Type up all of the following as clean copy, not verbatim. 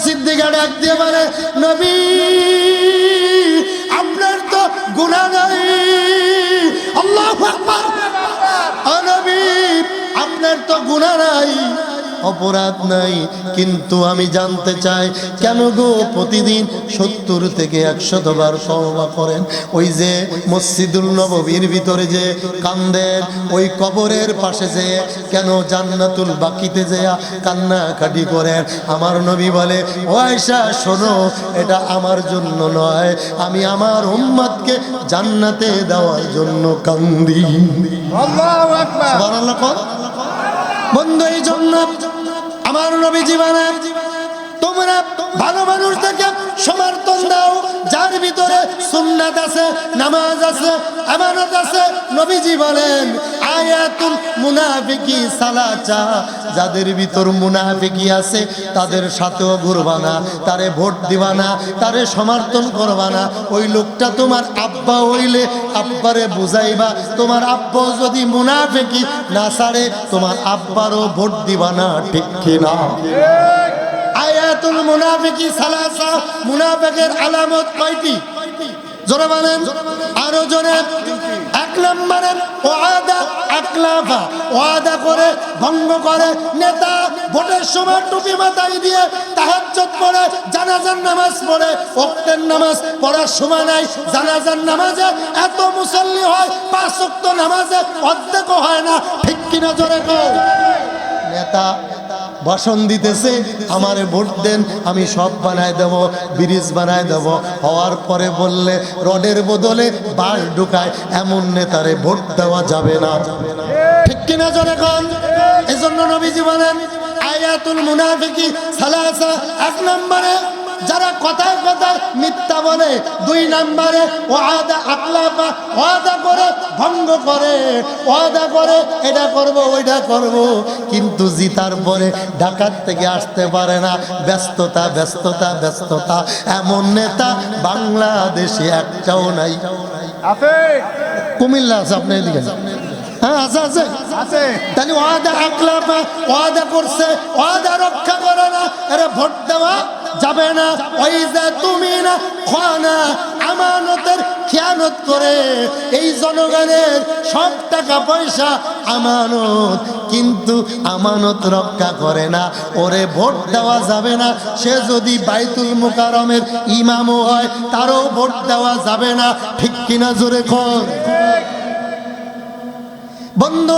সিদ্দিকা ডাক দিয়ে বলে, নবী আপনার তো গুনাহ নাই। আল্লাহু আকবার। ও নবী আপনার তো গুনাহ নাই, অপরাধ নাই, কিন্তু আমি জানতে চাই কেন গো প্রতিদিন 70 থেকে 100 বার তওবা করেন? ওই যে মসজিদুল নববীর ভিতরে যে কান্দেন, ওই কবরের পাশে যে কেন জান্নাতুল বাকিতে যে কান্নাকাটি করেন? আমার নবী বলে, ও আয়েশা শোনো, এটা আমার জন্য নয়, আমি আমার উম্মতকে জান্নাতে দেওয়ার জন্য কান্দি। আল্লাহু আকবার। সুবহানাল্লাহ। বন্ধু এই জন্য আমার নবীজি বলেন, তোমরা ভালো মানুষ দেখে সমর্থন দাও যার ভিতরে সুন্নাত আছে, নামাজ আছে, আমানত আছে। নবীজি বলেন আয়াতুল মুনাফিকি সালাচা, যাদের ভিতর মুনাফিকি আছে তাদের সাথেও ঘুরবা না, তারে ভোট দিবা না, তারে সমর্থন করবা না। ওই লোকটা তোমার আব্বা হইলে আব্বারে বুঝাইবা, তোমার আব্বা যদি মুনাফিকি না ছাড়ে তোমার আব্বারও ভোট দিবা না, ঠিক কিনা? আয়াতুল মুনাফিকি সালাসা, মুনাফিকের আলামত কয়টি? জোরে বলেন, আরো জোরে। 1 নম্বরে ওয়াদা আকলাফা, ওয়াদা করে ভঙ্গ করে। নেতা ভোটের সময় টুপি মাথায় দিয়ে তাহাজ্জুদ পড়ে, জানাজার নামাজ পড়ে, ওয়াক্তের নামাজ পড়ার সময় নাই, জানাজার নামাজে এত মুসল্লি হয় 5 ওয়াক্ত নামাজে অর্ধেক হয় না, ঠিক কিনা? জোরে কও। নেতা ভাষণ দিতেছে, আমারে ভোট দেন, আমি সব বানায় দেব, ব্রিজ বানায় দেব, হওয়ার পরে বললে রডের বদলে বাঁশ ঢুকায়, এমন নেতারে ভোট দেওয়া যাবে না, ঠিক কিনা? জোরে কোন? এজন্য নবীজি বলেন আয়াতুল মুনাফিকি সালাসা। 1 নম্বরে যারা কথায় কথায় মিথ্যা বলে। 2 নম্বরে ওয়াদা আকলাফা, ওয়াদা করে ভঙ্গ করে, ওয়াদা করে এটা করব ওইটা করব, কিন্তু জিতার পরে ঢাকার থেকে আসতে পারে না, ব্যস্ততা ব্যস্ততা ব্যস্ততা। এমন নেতা বাংলাদেশে একটাও নাই। আছে? কুমিল্লা আছে আপনার এদিকে? হ্যাঁ আছে আছে আছে। তাহলে ওয়াদা আকলাফা, ওয়াদা করছে, ওয়াদা রক্ষা করে না, এরা ভোট দেওয়া যাবে না। ওইজা তুমি না খানা, আমানতের খেয়ানত করে। এই জনগণের সব টাকা পয়সা আমানত, কিন্তু আমানত রক্ষা করে না, ওরে ভোট দেওয়া যাবে না। সে যদি বাইতুল মুকাররমের ইমামও হয় তারও ভোট দেওয়া যাবে না, ঠিক কিনা? জোরে কর। বন্ধু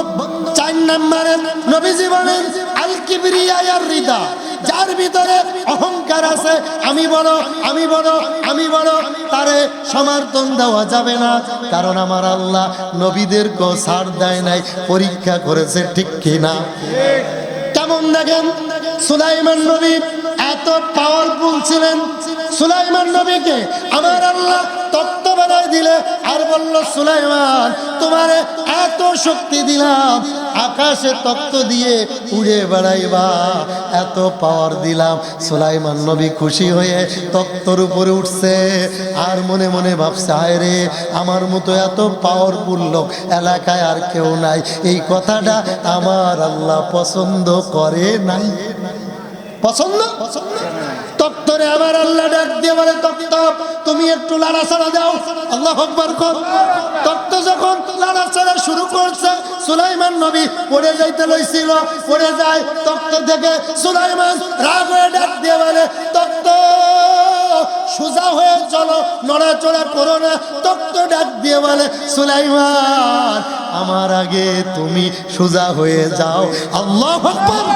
4 নম্বরে নবীজি বলেন আল কিবরিয়া আর রিদা, যার ভিতরে অহংকার আছে, আমি বড় আমি বড় আমি বড়, তারে সমর্থন দেওয়া যাবে না। কারণ আমার আল্লাহ নবীদেরকে ছাড় দেয় নাই, পরীক্ষা করেছে, ঠিক কিনা? কেমন দেখেন, সুলাইমান নবী এত পাওয়ারফুল ছিলেন। সুলাইমান নবীকে আমার আল্লাহ তক্ত বানাই দিলে আর বলল, সুলাইমান তোমারে এত শক্তি দিলাম, আকাশে তক্ত দিয়ে উড়ে বেড়াইবা, এত পাওয়ার দিলাম। সুলাইমান নবী খুশি হয়ে তক্তর উপরে উঠছে, আর মনে মনে ভাবছে, হায় রে, আমার মতো এত পাওয়ারফুল লোক এলাকায় আর কেউ নাই। এই কথাটা আমার আল্লাহ পছন্দ করে নাই। পছন্দ তক্তরে আমার আল্লাহ ডাক দিয়ে বলে, তক্ত তুমি একটু লাড়াচাড়া দাও। আল্লাহু আকবার কর। তক্ত যখন লাড়াচাড়া শুরু করছে, সুলাইমান নবী পড়ে যাইতে লইছিল, পড়ে যায় তক্ত থেকে। সুলাইমান রাগ হয়ে ডাক দিয়ে বলে, তক্ত সোজা হয়ে চলো, নড়াচড়া করো না। তক্ত ডাক দিয়ে বলে, সুলাইমান আমার আগে তুমি সোজা হয়ে যাও। আল্লাহু আকবার।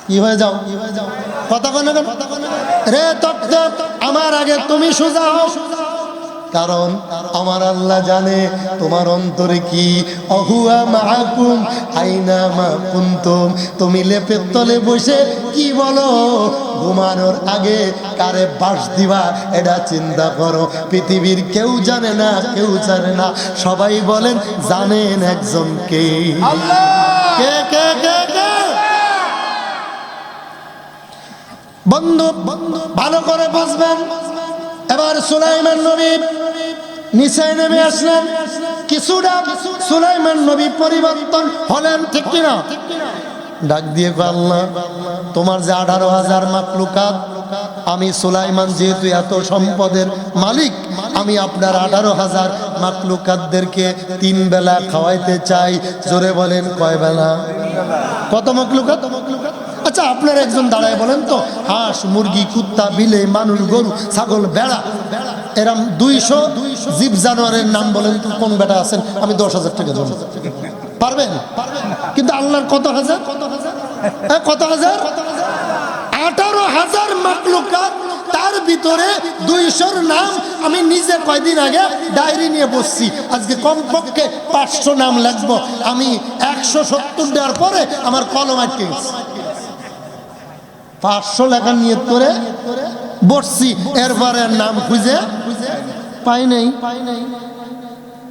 কি হয়ে যাও? কথা বলে রে তক্ত, আমার আগে তুমি সোজা হও। কারণ আমার আল্লাহ জানে তোমার অন্তরে কি। অহুয়া মাআকুম আইনা মা কুনতুম, তুমি লেপের তলে বসে কি বলো, ঘুমানোর আগে কারে বাস দিবা এটা চিন্তা করো। পৃথিবীর কেউ জানে না, কেউ জানে না, সবাই বলেন জানেন একজন কে? আল্লাহ। কে কে কে কে? বন্ধু ভালো করে বুঝবেন। এবার সুলাইমান নবী নিচে নেমে আসলেন, কিছুটা সুলাইমান নবী পরিবর্তন হলেন, ঠিক কিনা? ডাক দিয়ে কয় আল্লাহ তোমার যে 18,000 মাখলুকাত, আমি সুলাইমান যেহেতু এত সম্পদের মালিক, আমি আপনার 18,000 মাখলুকাতদেরকে 3 বেলা খাওয়াইতে চাই। জোরে বলেন কয় বেলা? কত মাখলুকাত? আচ্ছা আপনার একজন দাঁড়ায় বলেন তো, হাঁস, মুরগি, কুত্তা, বিলে, মানুষ, গরু, ছাগল, বেড়া, এরম 200 জীব জানোয়ারের নাম বলেন তো, কোন বেটা আছেন আমি 10,000 টাকা দেব? পারবেন? কিন্তু আল্লাহর কত হাজার? কত হাজার? 18,000 মাখলুকাত, তার ভিতরে 200-র নাম আমি নিজে কয়দিন আগে ডায়েরি নিয়ে বসছি। আজকে কমপক্ষে 500 নাম লিখবো। আমি 170 দেওয়ার পরে আমার কলম আটকে গেছে। 500 লেখা নিয়ত করে বসছি, এরপরে নাম খুঁজে পাই নাই।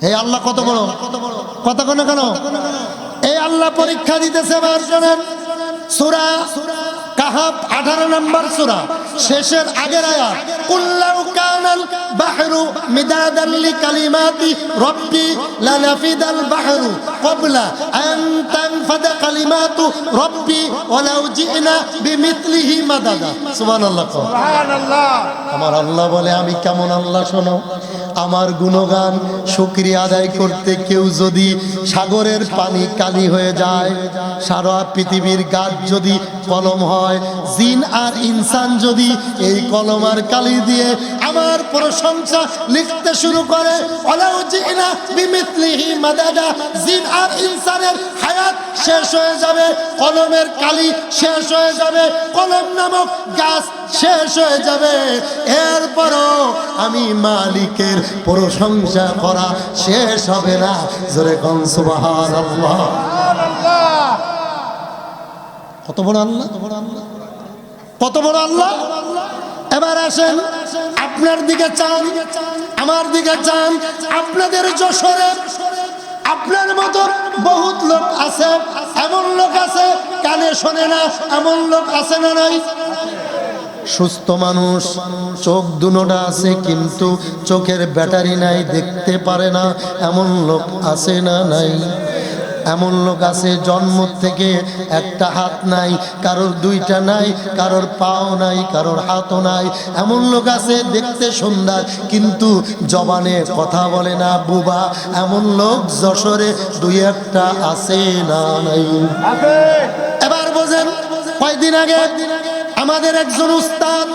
এই আল্লাহ কত বড়, কত কোন কেন এই আল্লাহ পরীক্ষা দিতেছে। সূরা কাহাফ 18 নম্বর সূরা, শেষের আগের আয়াত, কুল্লাউ কানাল বাহরু মিদাদান লিকালিমাতি রাব্বি লানাফিদাল বাহরু ক্বাবলা আন তানফাদা কালিমাতু রাব্বি ওয়ালাউ জিনা বিমিথলিহি মাদাদা। সুবহানাল্লাহ, সুবহানাল্লাহ। আমার আল্লাহ বলে, আমি কেমন আল্লাহ শোনো, আমার গুণগান শুকরিয়া আদায় করতে কেউ যদি সাগরের পানি কালি হয়ে যায়, সারা পৃথিবীর গাছ যদি কলম হয়, জিন আর ইনসান যদি এই কলম আর কালি দিয়ে আমার প্রশংসা লিখতে শুরু করে, ওয়ালাউ জিনা বিমিথলিহি মাদাদা, জিন আর ইনসানের হায়াত শেষ হয়ে যাবে, কলমের কালি শেষ হয়ে যাবে, কলম নামক গাছ শেষ হয়ে যাবে, এরপরও আমি মালিকের প্রশংসা করা শেষ হবে না। জোরে কোন সুবহানাল্লাহ। কত বড় আল্লাহ, কত বড় আল্লাহ। এবার আসেন, আপনার দিকে চান, আমার দিকে চান। আপনাদের যশোরে আপনার মতো বহুত লোক আছে, এমন লোক আছে কানে শোনে না, এমন লোক আছে না নাই? সুস্থ মানুষ, চোখ দুনোটা আছে কিন্তু চোখের ব্যাটারি নাই, দেখতে পারে না, এমন লোক আছে না নাই? এমন লোক আছে জন্ম থেকে একটা হাত নাই, কারোর দুইটা নাই, কারোর পাও নাই, কারোর হাতও নাই। এমন লোক আছে দেখতে সুন্দর কিন্তু জবানে কথা বলে না, বুবা। এমন লোক যশোরে 2-1টা আছে না নাই? এবার বোঝেন, কয়েকদিন আগে আমাদের একজন উস্তাদ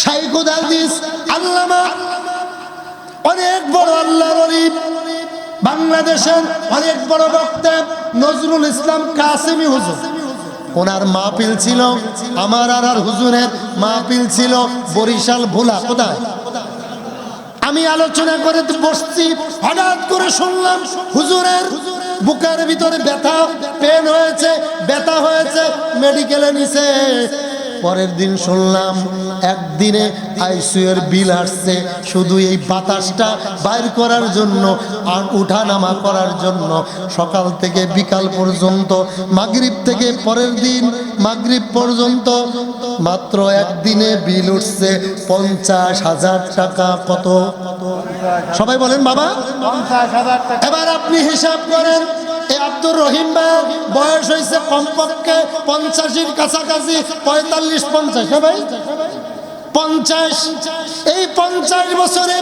শাইখুল হাদিস আল্লামা, অনেক বড় আল্লাহর ওলি, বাংলাদেশের অনেক বড় বক্তা নজরুল ইসলাম কাসেমি হুজুর, ওনার মাহফিল ছিল, আমার আর হুজুরের মাহফিল ছিল বরিশাল ভোলা। কোথায়? আমি আলোচনা করে বসছি, হঠাৎ করে শুনলাম হুজুরের বুকের ভিতরে ব্যথা, পেন হয়েছে, ব্যথা হয়েছে, মেডিকেলে নিছে। পরের দিন শুনলাম একদিনে আইসিইউর বিল আসছে শুধু এই বাতাসটা বাইর করার জন্য আর উঠানামা করার জন্য। সকাল থেকে বিকাল পর্যন্ত, মাগরিব থেকে পরের দিন মাগরিব পর্যন্ত মাত্র একদিনে বিল উঠছে 50,000 টাকা। কত? সবাই বলেন বাবা, 50,000 টাকা। এবার আপনি হিসাব করেন, এই আব্দুর রহিম ভাই বয়স হয়েছে কমপক্ষে 50-এর কাছাকাছি, 45-50, হ্যাঁ ভাই 50। এই 50 বছরে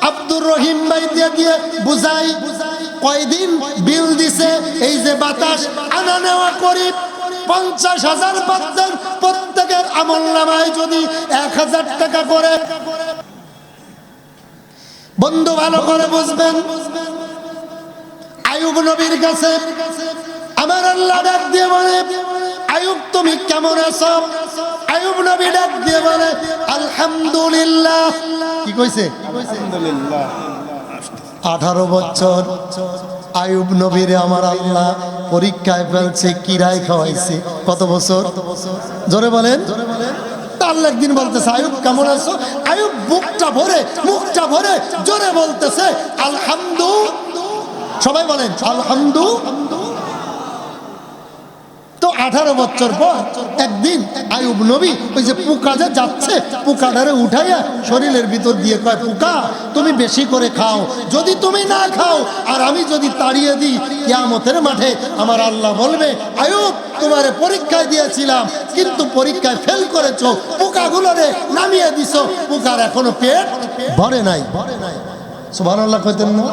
আব্দুর রহিম ভাই দিয়ে দিয়ে বুঝাই কয়দিন বিল দিছে। এই যে বাতাস আনা নেওয়া করি, 50,000 বাচ্চার প্রত্যেকের আমলনামায় যদি 1,000 টাকা করে, বন্ধু ভালো করে বুঝবেন, আইয়ুব নবীর কাছে আমার আল্লাহ ডাক দিয়ে বলে, আইয়ুব তুমি কেমন আছো? আইয়ুব নবী ডাক দিয়ে বলে, আলহামদুলিল্লাহ। কি কইছে? আলহামদুলিল্লাহ। 18 বছর আইয়ুব নবীরে আমার আল্লাহ পরীক্ষায় ফেলছে, কিরায় খাওয়াইছে। কত বছর? জোরে বলেন। আল্লাহ একদিন বলতেছে, আইয়ুব কেমন আছো? আইয়ুব মুখটা ভরে জোরে বলতেছে, আলহামদুলিল্লাহ। সবাই বলেন আলহামদুলিল্লাহ। তো 18 বছর পর একদিন আইয়ুব নবী ওই যে পোকা যে যাচ্ছে পোকাটারে উঠাইয়া শরীরের ভিতর দিয়ে কয়, পোকা তুমি বেশি করে খাও, যদি তুমি না খাও আর আমি যদি তাড়িয়ে দিই, কিয়ামতের মাঠে আমার আল্লাহ বলবে, আইয়ুব তোমারে পরীক্ষায় দিয়েছিলাম কিন্তু পরীক্ষায় ফেল করেছো, পোকাগুলোরে নামিয়ে দিছো, পোকার এখনো পেট ভরে নাই। সুবহানাল্লাহ কইতেন না?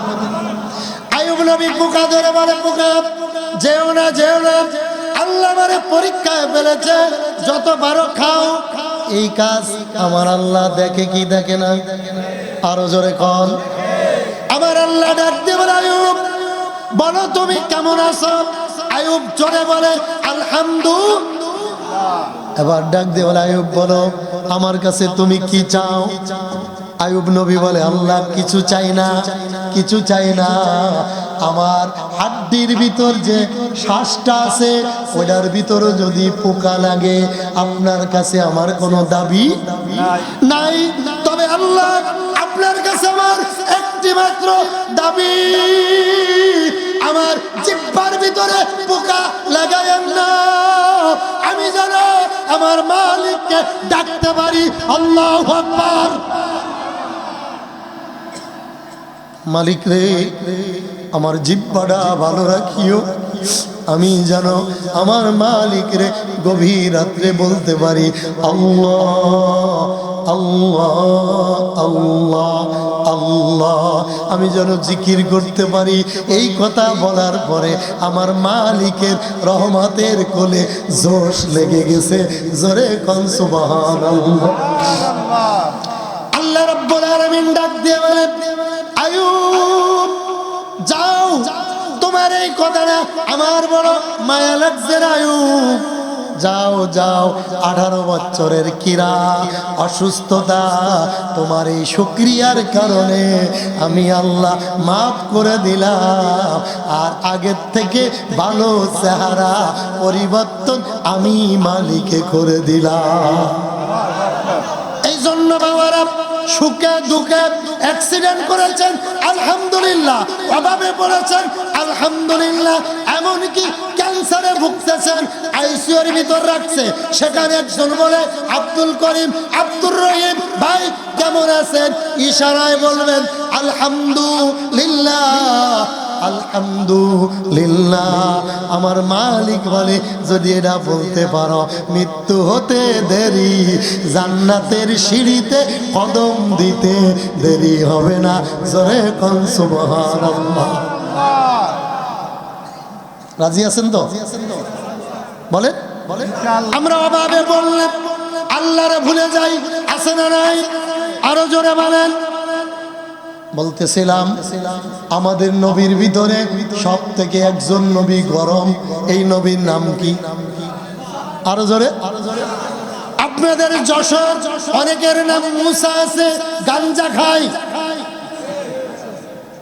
আইয়ুব নবী পোকা ধরে বলে, পোকা যেও না যেও না, আল্লাহ আমারে পরীক্ষায় ফেলেছে, যত পারো খাও। এই কাজ আমার আল্লাহ দেখে কি দেখে না? আরো জোরে কন। আমার আল্লাহ ডাক দিয়ে বলে, আইয়ুব বলো তুমি কেমন আছো? আইয়ুব জোরে বলে আলহামদুলিল্লাহ। এবার ডাক দিয়ে বলে, আইয়ুব বলো আমার কাছে তুমি কি চাও? আইয়ুব নবী বলে, আল্লাহ কিছু চাই না, কিছু চাই না, আমার হাড্ডির ভিতর যে শ্বাসটা আছে ওটার ভিতরে যদি পোকা লাগে আপনার কাছে আমার কোনো দাবি নাই। তবে আল্লাহ আপনার কাছে আমার একটি মাত্র দাবি, আমার জিহ্বার ভিতরে পোকা লাগায়েন না, আমি যেন আমার মালিককে ডাকতে পারি আল্লাহু আকবার। মালিক রে আমার জিহ্বাটা ভালো রাখিও, আমি যেন আমার মালিক রে গভীর রাত্রে বলতে পারি আল্লাহ আল্লাহ আল্লাহ আল্লাহ, আমি যেন জিকির করতে পারি। এই কথা বলার পরে আমার মালিকের রহমতের কোলে জোশ লেগে গেছে। জোরে কোন সুবহানাল্লাহ। আল্লাহ রাব্বুল আলামিন ডাক দিয়ে বলেন, আইয়ুব যাও, তোমার এই কথাটা আমার বড় মায়া লাগছে রে আইয়ুব, যাও যাও, 18 বছরের কিরা অসুস্থতা তোমার এই শুকরিয়ার কারণে আমি আল্লাহ মাফ করে দিলাম, আর আগের থেকে ভালো চেহারা পরিবর্তন আমি মালিকে করে দিলাম। এই জন্য বাবারা সুখে দুঃখে অ্যাক্সিডেন্ট করেছেন আলহামদুলিল্লাহ, অভাবে পড়েছেন আলহামদুলিল্লাহ, এমনকি ক্যান্সারে ভুগতেছেন, আইসিইউর ভিতর রাখছে, সেখানে একজন বলে আব্দুল করিম আব্দুর রহিম ভাই কেমন আছেন, ইশারায় বলবেন আলহামদুলিল্লাহ আলহামদুলিল্লাহ। আমার মালিক বলে যদি এটা বলতে পারো মৃত্যু হতে দেরি, জান্নাতের সিঁড়িতে কদম দিতে দেরি হবে না। জোরে কোন সুবহানাল্লাহ। রাজি আছেন তো? বলেন বলেন। আমরা অভাবে বললে আল্লাহরে ভুলে যাই, আছে না নাই? আরো জোরে বলেন। বলতেছিলাম আমাদের নবীর ভিতরে সব থেকে একজন নবী গরম, এই নবীর নাম কি? আরো জোরে। আপনাদের যশোর অনেকের নাম মুসা আছে, গাঞ্জা খায়,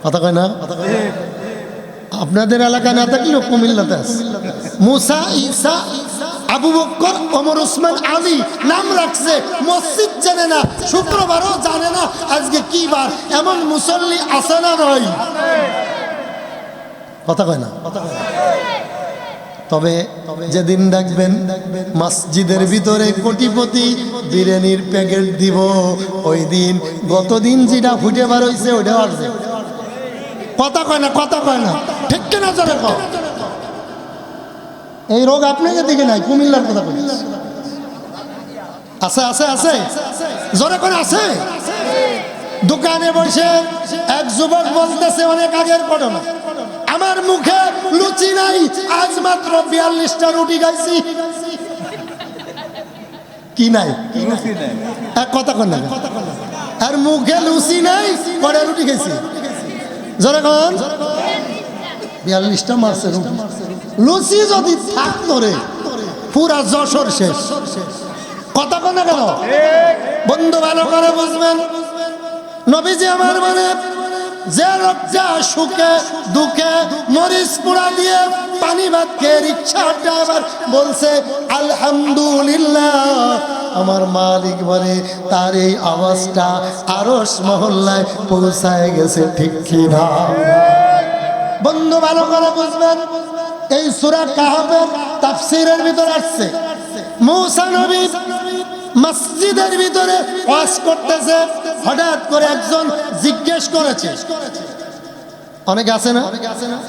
কথা কয় না? আপনাদের এলাকা না থাকলেও কুমিল্লাতে আছে মুসা, ঈসা, আবু বকর, ওমর, ওসমান, আলী নাম রাখছে, মসজিদ জানে না, শুক্রবারও জানে না আজকে কি বার, এমন মুসল্লি আছে না নয়? কথা কয় না? তবে যেদিন দেখবেন মসজিদের ভিতরে কোটিপতি বিরিয়ানির প্যাকেট দিব, ওই দিন গতদিন যেটা ফুটে বার হয়েছে ওটা আসবে। কথা কয় না? কথা কয় না? ঠিক কিনা জোরে কও। এই রোগ আপনাকে দিকে নাই, কুমিল্লার কথা বলি। আছে আছে আছে, জোরে করে আছে। দোকানে বসে এক যুবক বলতেছে, অনেক আগের ঘটনা, আমার মুখে লুচি নাই, আজ মাত্র 42টা রুটি খাইছি। কি নাই? এক কথা কন না, আর মুখে লুচি নাই, কড়া রুটি খাইছি। জোরে কোন? 42টা মারছে রুটি। লুচি যদি থাকতো রে পুরা যশোর শেষ। কথা কন না কেন? বন্ধু ভালো করে বুঝবেন, নবীজি আমার মানে যে লোকটা সুখে দুঃখে মরিচ পোড়া দিয়ে পানি ভাত খেয়ে রিক্সা ড্রাইভার বলছে আলহামদুলিল্লাহ, আমার মালিক বলে তার এই আওয়াজটা আরশ মহল্লায় পৌঁছায় গেছে। ঠিক কি না? বন্ধু ভালো করে বুঝবেন, এই সূরা কাহফের তাফসীরের ভিতর আসছে মূসা নবী মসজিদের ভিতরে ওয়াজ করতেছে, হঠাৎ করে একজন জিজ্ঞেস করেছে, অনেকে আছে না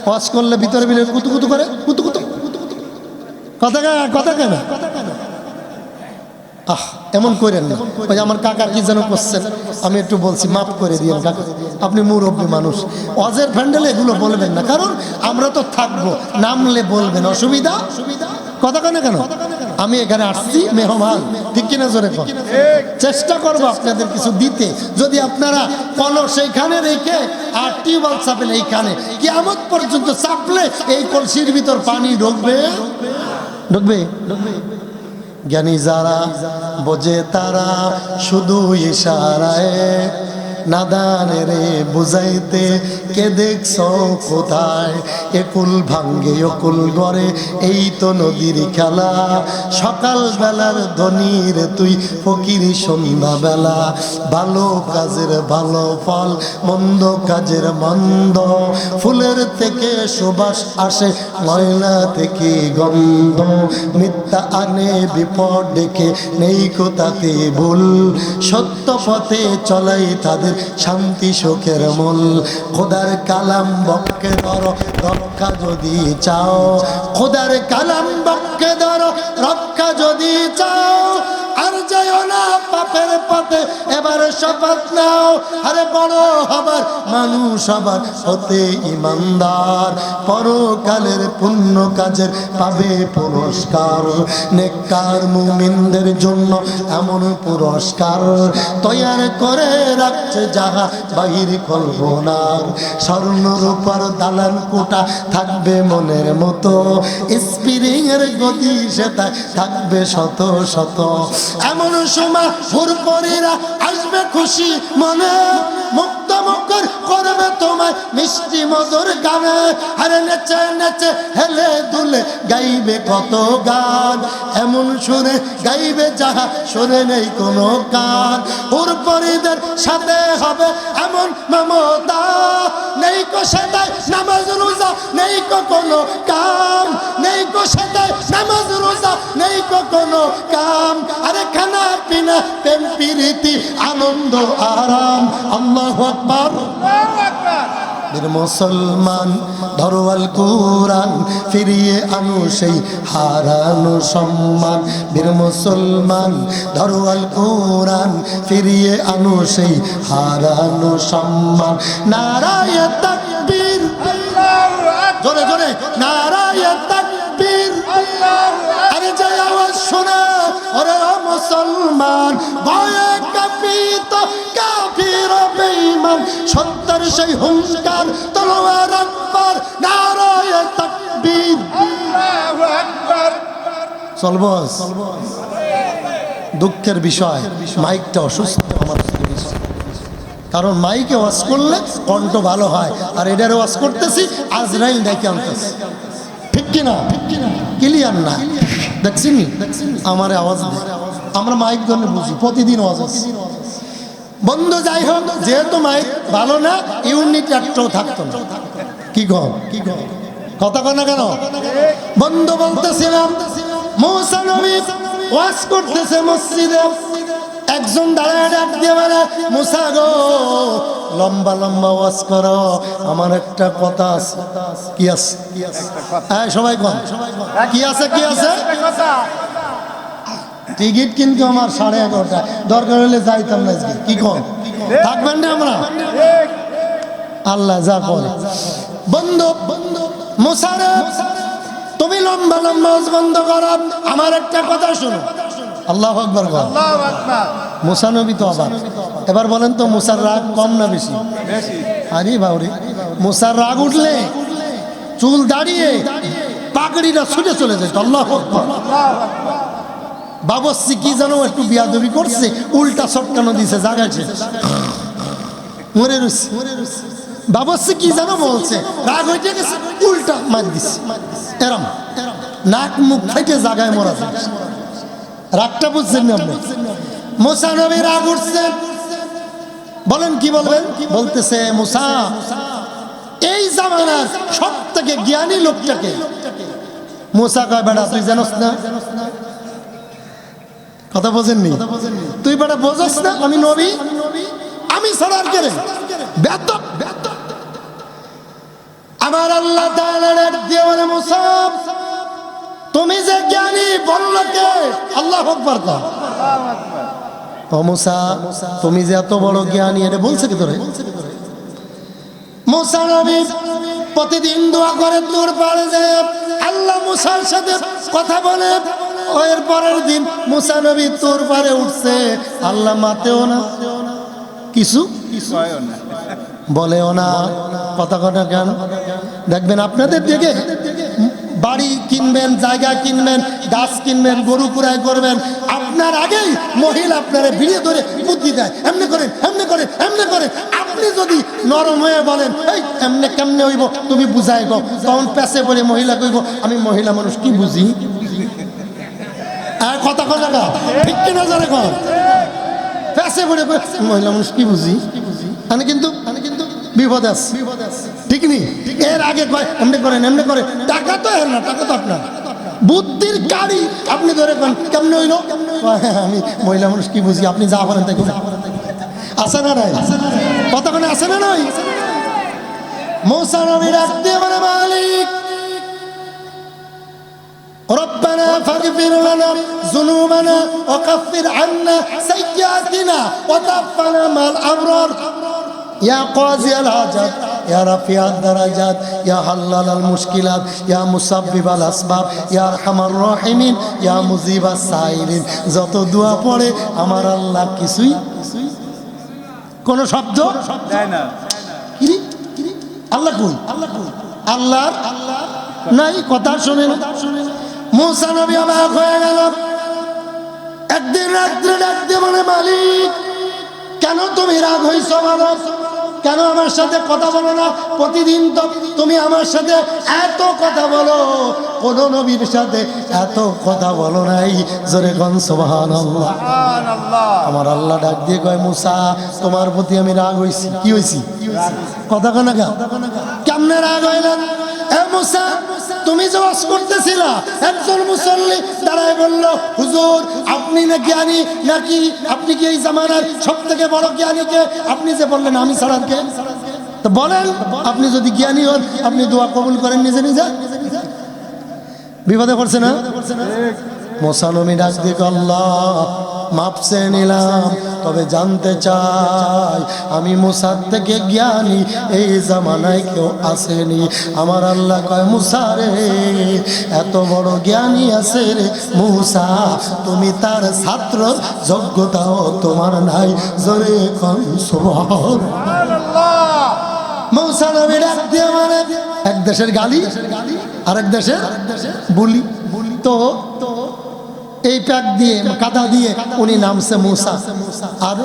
ওয়াজ করলে ভিতরে ভিতরে কুতুকুতু করে, কুতুকুতু কথা কেন এমন করেন না। ওই আমার কাকা কি যেন করছেন, আমি একটু বলছি মাফ করে দিয়েন কাকা, আপনি মুরব্বী মানুষ, ওয়াজের প্যান্ডেলে এগুলো বলবেন না, কারণ আমরা তো থাকবো, নামলে বলবেন, অসুবিধা কথা কেন। আমি এখানে আসছি মেহমান, ঠিক কিনা জোরে কর, চেষ্টা করবো আপনাদের কিছু দিতে। যদি আপনারা কলস সেইখানে রেখে আর টিউবওয়েল চাপেন এইখানে, কিয়ামত পর্যন্ত চাপলে এই কলসির ভিতর পানি ঢুকবে। জ্ঞানী যারা বোঝে তারা শুধু ইশারায়, নাদানে রে বুঝাইতে কে দেখছ কোথায়, একুল ভাঙ্গে অকুল গড়ে এই তো নদীর খেলা, সকাল বেলার ধনীর তুই ফকির সন্ধ্যা বেলা, ভালো কাজের ভালো ফল, মন্দ কাজের মন্দ, ফুলের থেকে সুবাস আসে, ময়লা থেকে গন্ধ, মিথ্যা আনে বিপদ ডেকে নেই কোথাতে ভুল, সত্য পথে চলাই তাদের শান্তি সুখের মূল, খোদার কালাম বক্ষে ধরো রক্ষা যদি চাও, খোদার কালাম বক্ষে ধরো রক্ষা যদি চাও, আর যাইও না পাপের পথে এবার শপথ নাও, আরে বড় হবার মানুষ হবার হতে ইমানদার, পরকালের পুণ্য কাজের পাবে পুরস্কার, নেককার মুমিনদের জন্য এমন পুরস্কার তৈয়ার করে রাখছে যাহা বাহির কল্পনার, স্বর্ণ রূপার দালান কোটা থাকবে মনের মতো, স্প্রিং এর গতি সেটা থাকবে শত শত, এমন সময় হুরপরীরা আসবে খুশি মনে, মুক্ত মুখর করবে তোমায় মিষ্টি মধুর গানে, আরে নেচে নেচে হেলে দুলে গাইবে কত গান, এমন সুরে গাইবে যাহা সুরে নেই কোনো গান, হুরপরীদের সাথে হবে এমন মমতা, নেই কো সেটাই নামাজ রোজা নেই কো কোনো কাম, নেই কো সেটাই নামাজ রোজা নেই কো কোনো কাম, আরে খানা পিনা প্রেম প্রীতি আনন্দ আরাম, আল্লাহু আকবার। বীর মুসলমান ধরো আল কুরআন, ফিরিয়ে আনো সেই হারানো সম্মান, বীর মুসলমান ধরো আল কুরআন, ফিরিয়ে আনো সেই হারানো সম্মান, নারায়ে তাকবীর, জোরে জোরে নারায়ে তাকবীর, আরে যে আওয়াজ শোনা ওরে মুসলমান, ভয়ে কাঁপিত কাফির বেঈমান, সত্যের সেই হুঙ্কার তলোয়ার আকবার, নারায়ে তাকবীর, আল্লাহু আকবার। চলবো। দুঃখের বিষয় মাইকটা অসুস্থ আমার, কারণ মাইকে ওয়াজ করলে কণ্ঠ ভালো হয়, আর এটারে ওয়াজ করতেছি আজরাইল ডেকে আনতেছি, ঠিক কিনা ক্লিয়ার না, দেখছেন আমার আওয়াজ, আমরা মাইক ধরে বুঝি প্রতিদিন আওয়াজ আছে বন্ধু। যাই হোক, যেহেতু মাইক ভালো না, ইউনিট একটাও থাকতো না, কি কথা কয় না কেন বন্ধু? বলতেছিলাম মূসা নবী ওয়াজ করতেছে মসজিদে, একজন দাঁড়ায় ডাক দিয়ে বলে, মূসা গো লম্বা লম্বা ওয়াজ করো, আমার একটা কথা আছে। কি আছে? হ্যাঁ সবাই কন, কি আছে? টিকিট কিন্তু আমার 11:30, দরকার হলে যাইতাম না আজকে, কি কন থাকবেন না আমরা, আল্লাহ যা করে। বন্ধু মূসা রে, তুমি লম্বা লম্বা ওয়াজ বন্ধ করো, আমার একটা কথা শুনো। আল্লাহু আকবার। মূসা নবী তো আবার, এবার বলেন তো মূসার রাগ কম না বেশি? আরে বাউরে, মূসার রাগ উঠলে চুল দাঁড়িয়ে পাগড়িটা ছুটে চলে যায়। আল্লাহু আকবার। বাবুসি কি জানো একটু বিয়াদবি করছে, উল্টা সটকানো দিছে, জাগাইছে, মরে রয়েছে। বাবুসি কি জানো বলছে, রাগ হইতে গেছে, উল্টা মার দিছে, এরম নাক মুখ থেকে জাগায় মরা যায়। রাগটা বুঝছেন না আপনি? মূসা নবী রাগ উঠছে, বলেন কি বলবেন? বলতেছে, মূসা এই জামানার সব থেকে জ্ঞানী লোকটাকে। মূসা কয়, বেটা তুই জানোস না কথা বোঝেননি? তুই বেটা বোঝস না আমি নবী, আমি ছাড়া আর কে রে? বেয়াদব। আমার আল্লাহ তাআলা ডাক দিয়ে বলে, মুসা তুমি যে জ্ঞানী বললো কে? আল্লাহু আকবার কর। ও মুসা তুমি যে এত বড় জ্ঞানী, এটা বলছে কি তোরে? মুসা নবী প্রতিদিন দোয়া করে তোর পারে যে আল্লাহ মুসার সাথে কথা বলে। এর পরের দিন মুসা নবী তোর পারে উঠছে, আল্লাহ মাতেও না, কিছু বলেও না। কথা কথা কেন? দেখবেন আপনাদের দিকে বাড়ি কিনবেন, জায়গা কিনবেন, গাছ কিনবেন, গরু কুড়াই করবেন, আপনার আগেই মহিলা আপনারা ভিড়িয়ে ধরে বুদ্ধি দেয়, এমনি করেন, এমনি করেন, এমনি করেন। আপনি যদি নরম হয়ে বলেন এই এমনি কেমনে হইব, তুমি বুঝাই গো, তখন পেছে বলে মহিলা কইব আমি মহিলা মানুষ কি বুঝি। কথা কথা না ঠিক কিনা জানে কন পেছে বলে মহিলা মানুষ কি বুঝি। আমি কিন্তু বিপদ আছে, ঠিক নি? এর আগে কয় এমনি করেন, এমনি করেন। টাকা তো এর না, টাকা তো আপনার বুদ্ধির গাড়ি। আপনি ধরে কোন কেমনে হইলো, আমি মহিলা মানুষ কি বুঝি, আপনি যা বলেন তাই আছে না নাই? কথা কোনে আছে না নাই? মুসা নবী ডাক দিয়ে বলে, মালিক রব্বানা ফাগফির লানা যুনুবানা ওয়া কাফির আন্না সাইয়্যাতিনা ওয়া তাওফানা মাল আবরার ইয়া কাযিয়াল হাজাত ইয়া রাফিআদ দারাজাত ইয়া হাল্লালাল মুশকিলাত ইয়া মুসাব্বিবাল আসবাব ইয়া আরহামার রাহিমিন ইয়া মুজিবাস সাইলিন। যত দোয়া পড়ে আমার আল্লাহ কিছুই কোন শব্দ দেয় না। কি আল্লাহ কই? আল্লাহর নাই, কথা শুনেন। মুসা নবী অবাক হয়ে গেল। একদিন রাত্রে ডাক দিয়ে বলে, মালিক কেন তুমি রাগ হইছো? বলো কেন আমার সাথে কথা বলো না? প্রতিদিন তো তুমি আমার সাথে এত কথা বলো, কোন নবীর সাথে এত কথা বলো নাই। জোরে কোন সুবহানাল্লাহ। আমার আল্লাহ ডাক দিয়ে কয়, মুসা তোমার প্রতি আমি রাগ হইছি। কি হইছি? কথা কানা কেমনে রাগ হইলেন? এ মুসা তুমি যে ওয়াজ করতেছিলা, একজন মুসল্লি দাঁড়ায় বলল, হুজুর আপনি না জ্ঞানী নাকি? আপনি কি এই জামানার সব থেকে বড় জ্ঞানী কে? আপনি যে বললেন আমি ছাড়া কে? তো বলেন আপনি যদি জ্ঞানী হন, আপনি দোয়া কবুল করেন নিজে নিজে? বিপদে পড়ছে না? মুসা নবী ডাক দিয়ে আল্লাহ মাপ চেয়ে নিলাম, তবে জানতে চাই আমি মুসার থেকে জ্ঞানী এই জামানায় কেউ আসেনি। আমার আল্লাহ কয়, মুসা রে এত বড় জ্ঞানী আছে রে মুসা, তুমি তার ছাত্র যোগ্যতাও তোমার নাই। জোরে কোন সুবহানাল্লাহ। মুসা নবী ডাক দিয়ে মানে এক দেশের গালি আরেক দেশের বুলি। তো এই প্যাক দিয়ে কাদা দিয়ে উনি নামছে মুসা, আর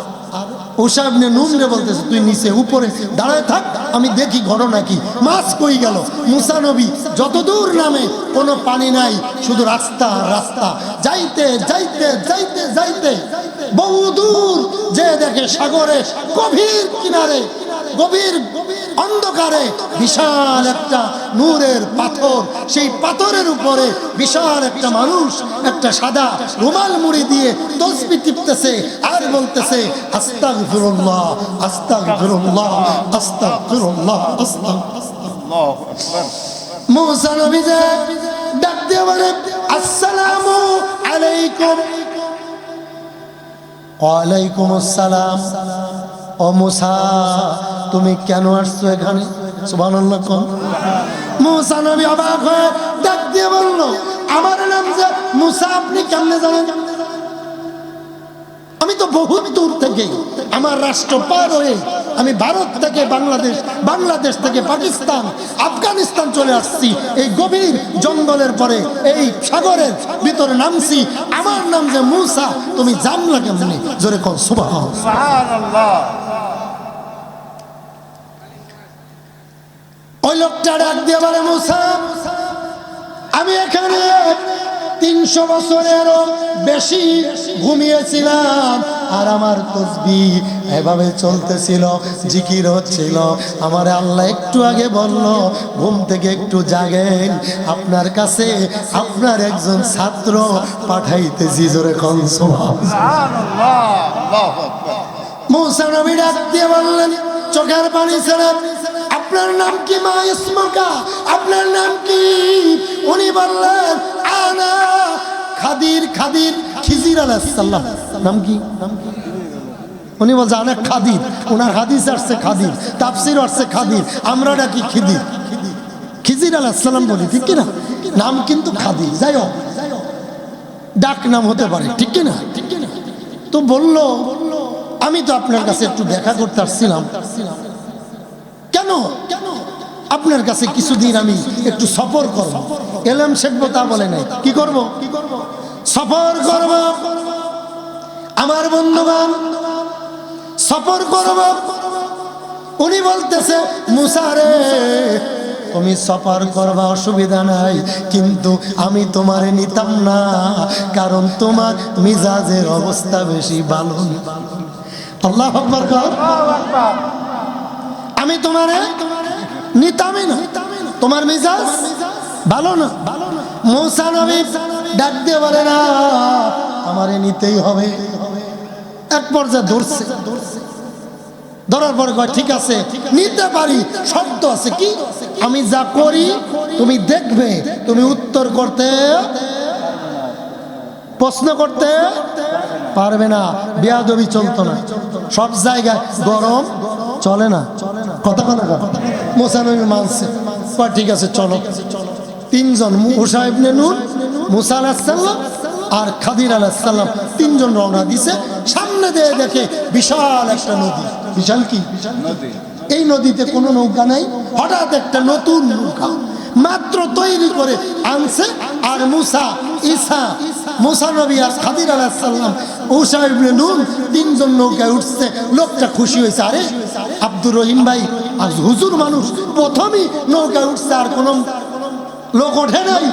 উসা ইবনে নুন রে বলতেছে তুই নিচে উপরে দাঁড়ায় থাক, আমি দেখি ঘটনা কি। মাছ কই গেল? মুসা নবী যতদূর নামে কোনো পানি নাই, শুধু রাস্তা রাস্তা। যাইতে যাইতে যাইতে যাইতে বহু দূর যে দেখে সাগরে গভীর কিনারে, গভীর অন্ধকারে বিশাল একটা নূরের পাথর, সেই পাথরের উপরে বিশাল একটা মানুষ একটা সাদা রুমাল মুড়ি দিয়ে তসবিহ টিপতেছে আর বলতেছে আস্তাগফিরুল্লাহ আস্তাগফিরুল্লাহ আস্তাগফিরুল্লাহ আস্তাগফিরুল্লাহ। মুসা নবী ডাক দিয়ে বলে, আসসালামু আলাইকুম। ওয়ালাইকুম আসসালাম। ও মুসা তুমি কেন আসছো এখানে? সুবহানাল্লাহ। মুসা নবী অবাক হয়ে ডাক দিয়ে বলল, আমার নাম যে মুসা আপনি কেমনে জানেন? আমি তো বহুত দূর থেকে আমার রাষ্ট্র পার হয়ে আমি ভারত থেকে বাংলাদেশ, বাংলাদেশ থেকে পাকিস্তান, আফগানিস্তান চলে আসছি। এই গভীর জঙ্গলের পরে এই সাগরের ভিতরে নামছি। আমার নাম যে মুসা, তুমি জানলা কেমনে? জোরে কোন সুবহানাল্লাহ। ওই লোকটা ডাক দিয়ে বলে, মুসা আমি এখানে 300 বছরেরও বেশি ঘুমিয়েছিলাম, আর আমার তাসবিহ এভাবে চলতেছিল, জিকির হচ্ছিল। আমার আল্লাহ একটু আগে বলল, ঘুম থেকে একটু জাগেন, আপনার কাছে আপনার একজন ছাত্র পাঠাইতেছি। জোরে কোন সুবহানাল্লাহ। মুসা নবী ডাক দিয়ে বললেন, চোখের পানি ছেড়ে, আপনার নাম কি? মা ইসমুকা, আপনার নাম কি? উনি বললেন, আনা খাদির। খাদির খিজির আলাইহিস সালাম নাম কি? উনি বলছে আনা খাদির। ওনার হাদিস আসছে খাদির, তাফসীর আসছে খাদির, আমরা ডাকি খিদির। খিজির আলাইহিস সালাম বলি, ঠিক কিনা? নাম কিন্তু খাদির। যাই হোক, ডাক নাম হতে পারে, ঠিক কিনা? তো বলল, আমি তো আপনার কাছে একটু দেখা করতে আসছিলাম। কেন? আপনার কাছে কিছুদিন আমি একটু সফর করব, এলম শিখবো তা বলে নাই। কি করব? সফর করব। আমার বন্ধুগণ, সফর করব। উনি বলতেছে, মুসা রে, তুমি সফর করবা, অসুবিধা নাই, কিন্তু আমি তোমারে নিতাম না, কারণ তোমার মিজাজের অবস্থা বেশি ভালো না। আল্লাহু আকবার। আমি তোমারে নিতামই না, তোমার মিজাজ ভালো না। মুসা নবী ডাক দিয়ে বলে, না, আমারে নিতেই হবে। এক পর্যায়ে ধরছে, ধরার পর কয়, ঠিক আছে নিতে পারি, শর্ত আছে। কি? আমি যা করি তুমি দেখবে, তুমি উত্তর করতে, প্রশ্ন করতে পারবে না। বেয়াদবি চলতো না, সব জায়গায় গরম চলে না। কথা কথা মুসা নবী মানছে, ঠিক আছে চলো। তিনজন, মুসা ইবনে নূন, মুসা আলাইহিস সালাম আর খাদির আলাইহিস সালাম, তিনজন রওনা দিছে। সামনে দিয়ে দেখে বিশাল একটা নদী। বিশাল কি? এই নদীতে কোনো নৌকা নাই। হঠাৎ একটা নতুন নৌকা মাত্র তৈরি করে আনছে, আর মুসা নবী আর খাদির আলাইহিস সালাম, মুসা ইবনে নূন, তিনজন নৌকায় উঠছে। লোকটা খুশি হয়েছে, আরে আব্দুর রহিম ভাই আর হুজুর মানুষ প্রথমেই নৌকায় উঠছে, আর কোনো লোক ওঠে নাই,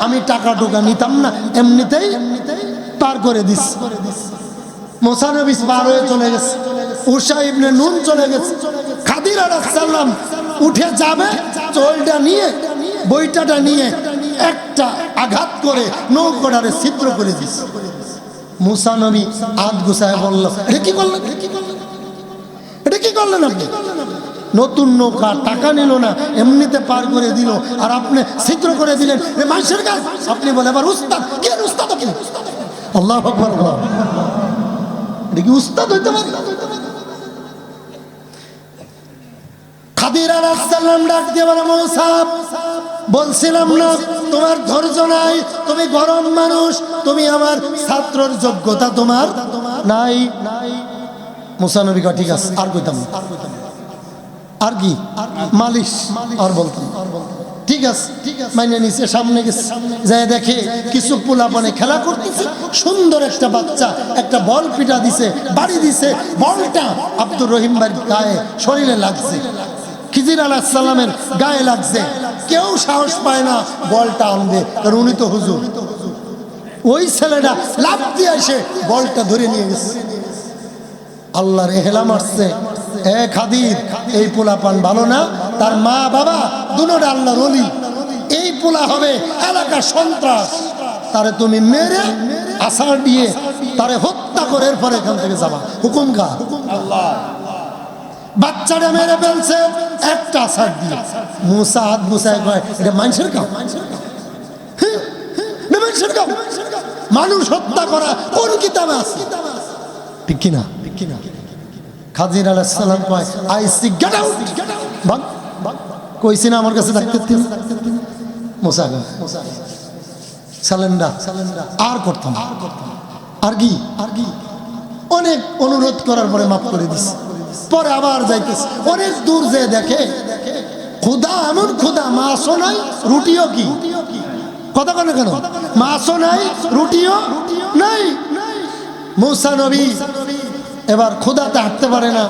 আমি টাকা টোকা নিতাম না, এমনিতেই পার করে দিস। মুসা নবী পার হয়ে চলে গেছে, মুসা ইবনে নূন চলে গেছে। খাদির আলাইহিস সালাম উঠে যাবে, চোলটা নিয়ে, বইটাটা নিয়ে একটা আঘাত করে নৌকাটারে ছিদ্র করে দিস। মুসা নবী হাত গুছায় বলল, এটা কি করলেন? এটা কি করলেন আপনি? নতুন নৌকা, টাকা নিল না, এমনিতে পার করে দিল, আর আপনি ছিদ্র করে দিলেন। মানুষের কাজ আপনি বলে আবার উস্তাদ। কি উস্তাদ আপনি? আল্লাহু আকবার। এটা কি উস্তাদ হইতে পারে? খাদির আলাইহিস সালাম ডাক দিয়ে বলে, মুসা, বলছিলাম না তোমার ধৈর্য নাই, তুমি গরম মানুষ, তুমি আমার ছাত্রর যোগ্যতা তোমার নাই। মুসা নবী কয়, ঠিক আছে, আর কইতাম না। আর কি? মালিশ আর বলতাম। ঠিক আছে, মাইনে নিচে। সামনে গেছে, যায় দেখে কিছু পোলাপানে খেলা করতেছে। সুন্দর একটা বাচ্চা একটা বল পিটা দিছে, বাড়ি দিছে। বলটা আব্দুর রহিম ভাইয়ের গায়ে, শরীরে লাগছে, খিজির আলাইহিস সালামের গায়ে লাগছে। কেউ সাহস পায় না বলটা আনবে, কারণ উনি তো হুজুর। ওই ছেলেটা লাফ দিয়ে এসে বলটা ধরে নিয়ে গেছে। আল্লাহর এহলা মারছে, এ খাদির, এই পোলাপান ভালো না, তার মা বাবা দুনোটা আল্লাহর ওলি, এই পোলা হবে এলাকার সন্ত্রাস, তারে তুমি মেরে আসার দিয়ে তারে হত্যা করে এরপরে এখান থেকে যাবা। হুকুম কার? আল্লাহ। বাচ্চাটা মেরে ফেলছে একটা আসার দিয়ে। মুসা হাত মুসায় কয়, এটা মানুষের কাম? মানুষ হত্যা করা কোন কিতাবে আছে? ঠিক কিনা? খাদির আলাইহিস সালাম কয়, আই সি গেট আউট। কইছি না আমার কাছে থাকতে? মুসা সালেন্ডার আর করতাম। আর কি? অনেক অনুরোধ করার পরে মাফ করে দিস। পরে আবার যাইতেছে, অনেক দূর যেয়ে দেখে ক্ষুধা, এমন ক্ষুধা, মাছও নাই, রুটিও কি? কথা কেন? মাছও নাই, রুটিও নাই। মুসা নবী এবার ক্ষুধাতে হাঁটতে পারে না,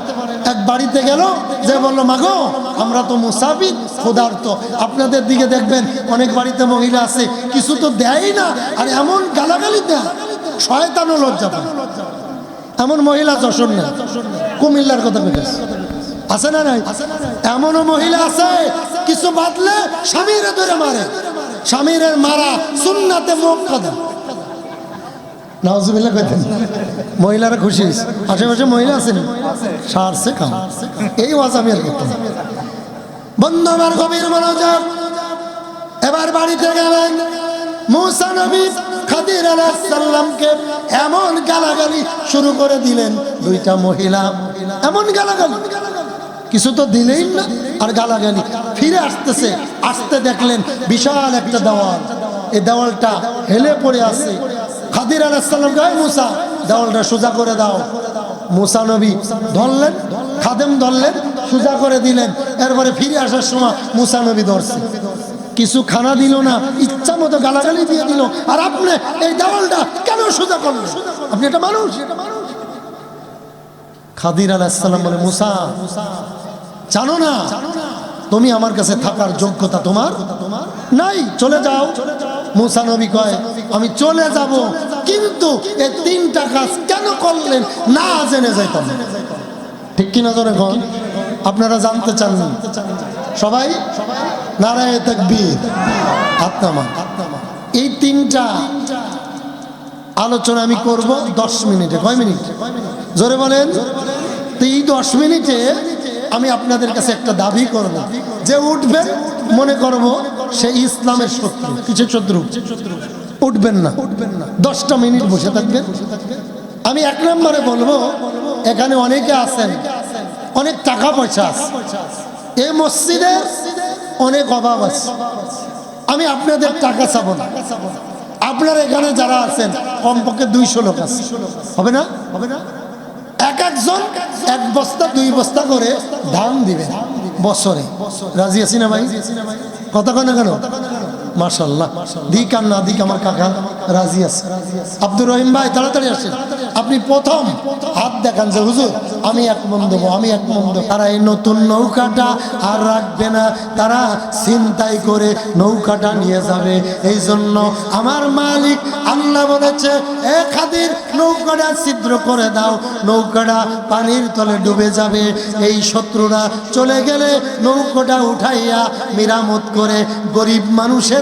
এক বাড়িতে গেল, যে বলল, মাগো আমরা তো মুসাফির, ক্ষুধার্ত, আপনাদের দিকে দেখবেন অনেক বাড়িতে মহিলা আছে, কিছু তো দেয় না, আর এমন গালাগালি দেয়, শয়তানও লজ্জা পায়। এমন মহিলা যশোর না, কুমিল্লার কথা বলেছে, আছে না নাই? এমনও মহিলা আছে কিছু বাদলে স্বামীরে ধরে মারে, স্বামীর মারা সুন্নাতে মুআক্কাদা। নাউজুবিল্লাহ কইতেন। মহিলারা খুশি হয়েছে, আশেপাশে মহিলা আছেন, সারছে কাম। এই ওয়াজ আমি আর করতাম। বন্ধু আমার গভীর মনোযোগ, এবার বাড়িতে গেলেন মূসা নবী খাদির আলাইহিস সালামকে এমন গালাগালি শুরু করে দিলেন। দুইটা মহিলা এমন গালাগালি, কিছু তো দিলেই না, আর গালাগালি। ফিরে আসতেছে, আসতে দেখলেন বিশাল একটা দেওয়াল, এই দেওয়ালটা হেলে পড়ে আছে। খাদির আলাইহিস সালাম কয়, মূসা দেওয়ালটা সোজা করে দাও। মূসা নবী ধরলেন, খাদেম ধরলেন, সোজা করে দিলেন। এরপরে ফিরে আসার সময় মূসা নবী ধরছে, কিছু খানা দিল না, ইচ্ছা মতো গালাগালি দিয়ে দিল। আর আপনি এই দেওয়ালটা কেন সোজা করলেন? আপনি এটা মানুষ? খাদির আলাইহিস সালাম বলে, মূসা জানো না তুমি আমার কাছে থাকার যোগ্যতা তোমার নাই, চলে যাও। মূসা নবী কয়, আমি চলে যাব, কিন্তু এই তিনটা কাজ কেন করলেন না জেনে যাইতাম। ঠিক কিনা জোরে কোন? আপনারা জানতে চান? সবাই নারায়ে তাকবীর, হাত নামান। এই তিনটা আলোচনা আমি করব 10 মিনিটে। কয় মিনিট? জোরে বলেন। তো এই 10 মিনিটে আমি আপনাদের কাছে একটা দাবি করব, যে উঠবেন মনে করব সে ইসলামের শত্রু। কিসের শত্রু? উঠবেন না, 10টা মিনিট বসে থাকবেন। আমি 1 নম্বরে বলবো, এখানে অনেকে আছেন, অনেক টাকা পয়সা আছে, এই মসজিদে অনেক অভাব আছে। আমি আপনাদের টাকা চাবো না। আপনারা এখানে যারা আছেন কমপক্ষে 200 লোক আছে, হবে না? এক একজন 1 বস্তা 2 বস্তা করে ধান দিবেন বছরে। রাজি আছি না ভাই? কথা কয় না কেন? মাশাআল্লাহ, দিক আর না দিক আমার কাকা রাজি আছে। আব্দুর রহিম ভাই তাড়াতাড়ি আসেন। আপনি প্রথম হাত দেখান যে হুজুর আমি 1 মণ দেবো, আমি 1 মণ দেবো। তারা এই নতুন নৌকাটা আর রাখবে না, তারা ছিনতাই করে নৌকাটা নিয়ে যাবে। এই জন্য আমার মালিক আল্লাহ বলেছে, এ খাদির নৌকাটা ছিদ্র করে দাও, নৌকাটা পানির তলে ডুবে যাবে। এই শত্রুরা চলে গেলে নৌকাটা উঠাইয়া মেরামত করে গরিব মানুষের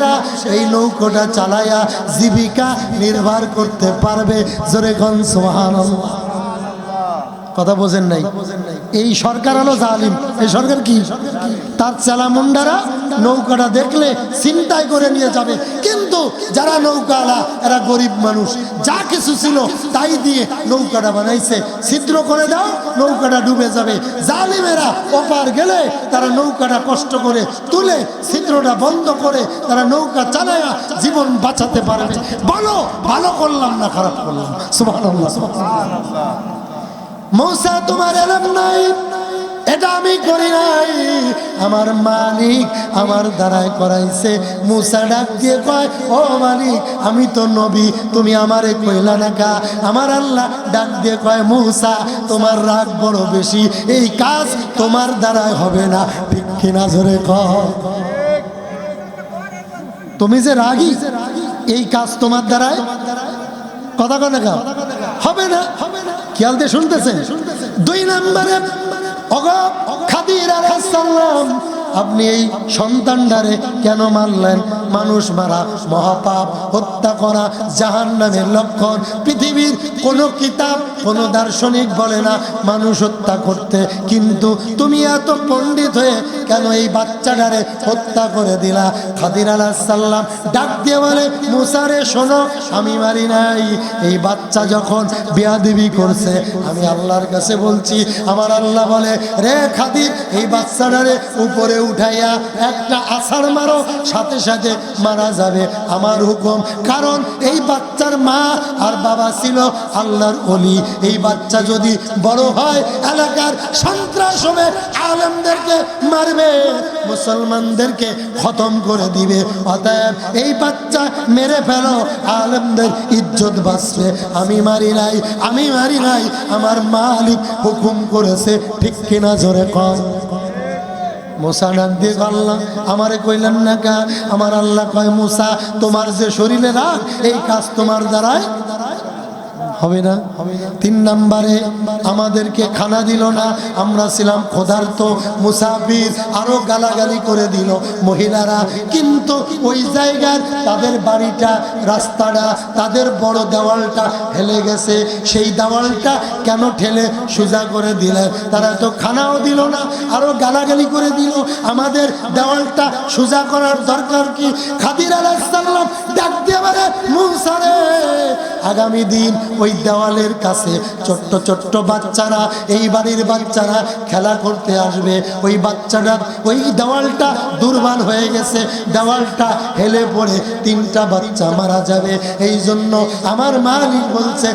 এই নৌকাটা চালাইয়া জীবিকা নির্বাহ করতে পারবে। জোরে কোন সুবহানাল্লাহ। কথা বোঝেন নাই? এই সরকার হলো জালিম। এই সরকার কি? তার চেলামুন্ডারা নৌকাটা দেখলে ছিনতাই করে নিয়ে যাবে, কিন্তু যারা নৌকাওয়ালা এরা গরিব মানুষ, যা কিছু ছিল তাই দিয়ে নৌকাটা বানাইছে। ছিদ্র করে দাও, নৌকাটা ডুবে যাবে। জালিমেরা ওপার গেলে তারা নৌকাটা কষ্ট করে তুলে ছিদ্রটা বন্ধ করে তারা নৌকা চালায়া জীবন বাঁচাতে পারবে। বলো ভালো করলাম না খারাপ করলাম? সুবহানাল্লাহ, সুবহানাল্লাহ। মূসা তোমার এলেম নাই, এটা আমি করি নাই, আমার মালিক আমার দ্বারাই করাইছে। মূসা ডাক দিয়ে কয়, ও মালিক আমি তো নবী, তুমি আমারে কইলা না কা? আমার আল্লাহ ডাক দিয়ে কয়, মূসা তোমার রাগ বড় বেশি, এই কাজ তোমার দ্বারাই হবে না। ঠিক কিনা জোরে কয়? তুমি যে রাগী, এই কাজ তোমার দ্বারাই কথা কয় না কা? হবে না। খেয়াল দিয়ে শুনতেছেন? 2 নম্বরে, খাদির আলাইহিস সালাম আপনি এই সন্তানটারে কেন মারলেন? মানুষ মারা মহাপাপ, হত্যা করা জাহান্নামের লক্ষণ। পৃথিবীর কোনো কিতাব, কোনো দার্শনিক বলে না মানুষ হত্যা করতে, কিন্তু তুমি এত পণ্ডিত হয়ে কেন এই বাচ্চাটারে হত্যা করে দিলা? খাদির আলাইহিস সালাম ডাক দিয়ে বলে, মূসা রে শোনো, আমি মারি নাই। এই বাচ্চা যখন বেয়াদবি করছে আমি আল্লাহর কাছে বলছি। আমার আল্লাহ বলে, রে খাদির এই বাচ্চাটারে উপরে উঠাইয়া একটা আছাড় মারো, সাথে সাথে মারা যাবে আমার হুকুম। কারণ এই বাচ্চার মা আর বাবা ছিল আল্লাহর ওলি। এই বাচ্চা যদি বড় হয় এলাকার সন্ত্রাস হবে, আলেমদেরকে মারবে, মুসলমানদেরকে খতম করে দিবে। অতএব এই বাচ্চা মেরে ফেলো, আলেমদের ইজ্জত বাঁচবে। আমি মারি নাই, আমি মারি নাই, আমার মালিক হুকুম করেছে। ঠিক কিনা জোরে কম? মূসা ডাক দিয়ে আল্লাহ আমারে কইলেন না কা? আমার আল্লাহ কয়, মূসা তোমার যে শরীরে রাগ, এই কাজ তোমার দ্বারাই হবে না? 3 নম্বরে আমাদেরকে খানা দিল না, আমরা ছিলাম ক্ষুধার্ত মুসাফির, আরো গালাগালি করে দিল মহিলারা। কিন্তু ওই জায়গার তাদের বাড়িটা, রাস্তাটা, তাদের বড় দেওয়ালটা হেলে গেছে। সেই দেওয়ালটা কেন ঠেলে সোজা করে দিলে? তারা তো খানাও দিল না, আরো গালাগালি করে দিল। আমাদের দেওয়ালটা সোজা করার দরকার কি? খাদির আলাইহিস সালাম ডাক দিয়ে বলে, মুসা রে, আগামী দিন ওই দেওয়ালের কাছে ছোট্ট ছোট্ট বাচ্চারা, এই বাড়ির বাচ্চারা খেলা করতে আসবে। ওই বাচ্চাটা, ওই দেওয়ালটা দুর্বল হয়ে গেছে, দেওয়ালটা হেলে পড়ে 3টা বাচ্চা মারা যাবে। এই জন্য আমার মালিক বলছে,